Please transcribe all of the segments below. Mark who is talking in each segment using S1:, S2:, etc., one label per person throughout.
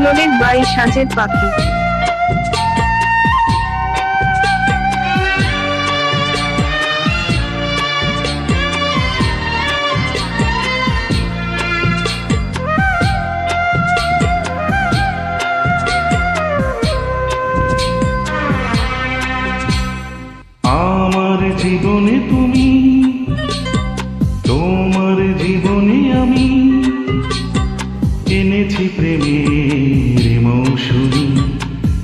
S1: Uploaded by Sajed পাখি।
S2: আমার জীবনে তুমি, তোমার জীবনে আমি, এনেছি প্রেমের মৌসুমী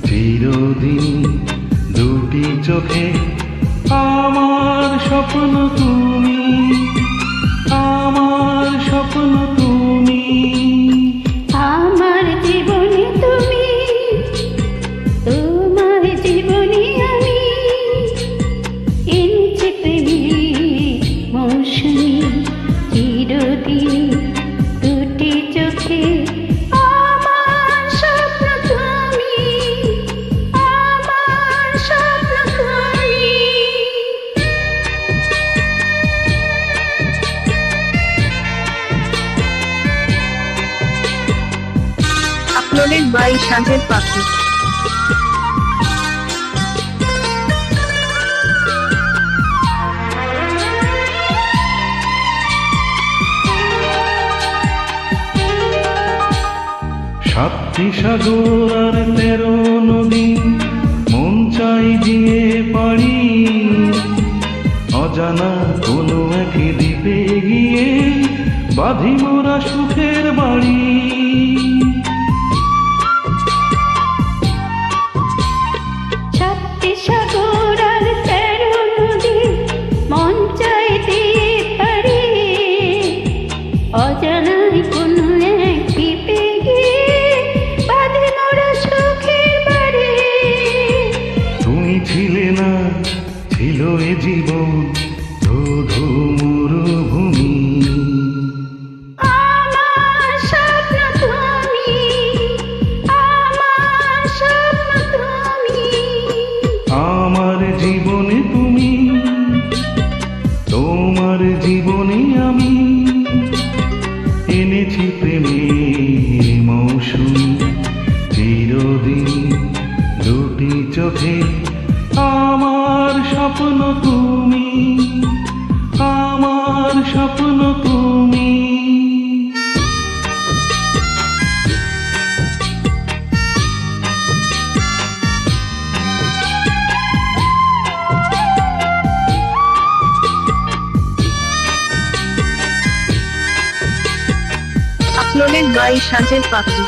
S2: চিরদিন দুটি চোখে। আমার স্বপ্ন তুমি, আমার স্বপ্ন তুমি।
S3: আমার জীবনে তুমি, তোমার জীবনে আমি, এনেছি প্রেমের মৌসুমী চিরদিন দুটি চোখে। আমার স্বপ্ন তুমি, আমার স্বপ্ন তুমি।
S1: আপলোডেড বাই সাজেদ পাখি।
S2: সাতটি সাগর আর 13 নদী, মন চাই দিয়ে পারি অজানা কোনো এক দ্বীপে গিয়ে বাঁধি মোরা সুখের বাড়ি।
S3: সাতটি সাগর আর 13 নদী, মন চাইতে পারি অজানায় কোনো এক দ্বীপে গিয়ে বাঁধি মোরা সুখের বাড়ি।
S2: তুমি ছিলে না, ছিল এ জীবন ধু মরুভূমি।
S3: আমার স্বপ্ন তুমি, আমার স্বপ্ন তুমি।
S2: আমার জীবনে তুমি, তোমার জীবনে আমি, এনেছি প্রেমের মৌসুমী চিরদিন দুটি চোখে। আমার স্বপ্ন তুমি, আমার স্বপ্ন তুমি।
S1: আপলোডেড বাই সাজেদ পাখি।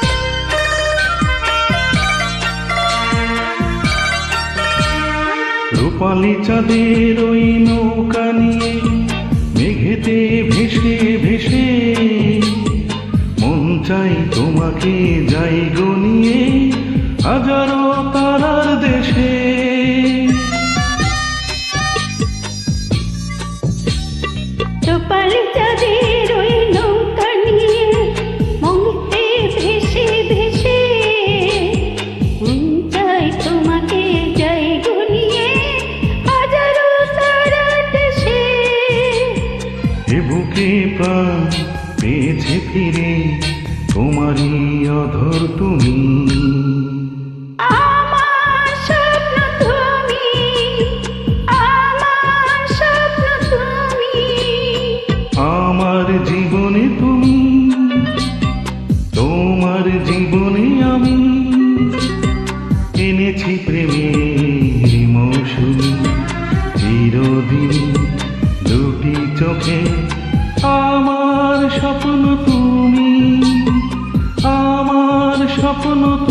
S2: রূপালী চাঁদের ওই নৌকা নিয়ে মেঘেতে ভেসে ভেসে মন চাই তোমাকে যাই গনিয়ে হাজারো তারার দেশে।
S3: রূপালী চাঁদের ওই নৌকা নিয়ে মঙ্গতে ভেসে ভেসে মন চাই তোমাকে যাই গনিয়ে হাজারো তারার দেশে।
S2: এ বুকে প্রাণ পেয়েছে ফিরে তোমারই অধর তুমি।
S3: আমার স্বপ্ন তুমি, আমার স্বপ্ন তুমি।
S2: আমার জীবনে তুমি, তোমার জীবনে আমি, এনেছি প্রেমের মৌসুমী চিরদিন দুটি চোখে। আমার স্বপ্ন তুমি, আমার স্বপ্ন তুমি।